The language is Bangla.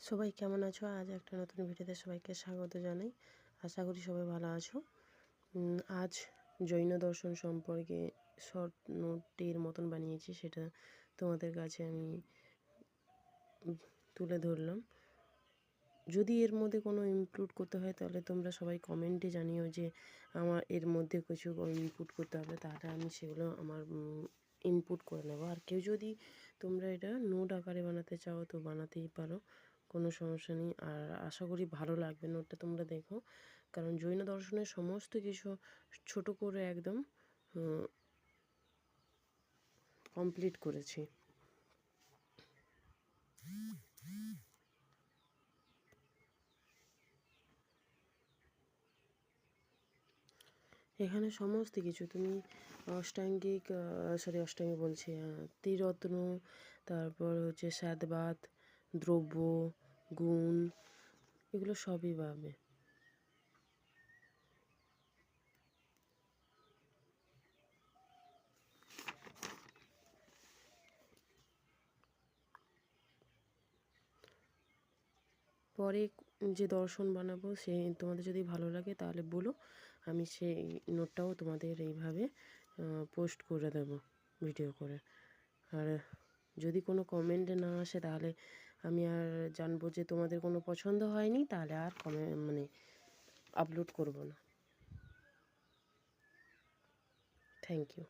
সবাই কেমন আছো? আজ একটা নতুন ভিডিওতে সবাইকে স্বাগত জানাই। আশা করি সবাই ভালো আছো। আজ জৈন দর্শন সম্পর্কে শর্ট নোটের মতন বানিয়েছি, সেটা তোমাদের কাছে আমি তুলে ধরলাম। যদি এর মধ্যে কোনো ইনক্লুড করতে হয় তাহলে তোমরা সবাই কমেন্টে জানিও যে আমার এর মধ্যে কিছু ইনপুট করতে হবে, তাহলে আমি সেগুলো আমার ইনপুট করে নেবো। আর কেউ যদি তোমরা এটা নোট আকারে বানাতে চাও তো বানাতেই পারো, কোনো সমস্যা নেই। আর আশা করি ভালো লাগবে নোটটা, তোমরা দেখো। কারণ জৈন দর্শনের সমস্ত কিছু ছোট করে একদম কমপ্লিট করেছি। এখানে সমস্ত কিছু তুমি অষ্টাঙ্গিক অষ্টাঙ্গিক বলছি, ত্রিরত্ন, তারপর হচ্ছে স্বাদবাদ, দ্রব্য, গুণ, এগুলো সবই পাবে। পরে যে দর্শন বানাবো সে তোমাদের যদি ভালো লাগে তাহলে বলো, আমি সেই নোটটাও তোমাদের এইভাবে পোস্ট করে দেবো ভিডিও করে। আর যদি কোনো কমেন্টে না আসে তাহলে আমি আর জানবো যে তোমাদের কোনো পছন্দ হয়নি, তাহলে আর মানে আপলোড করব না। Thank you.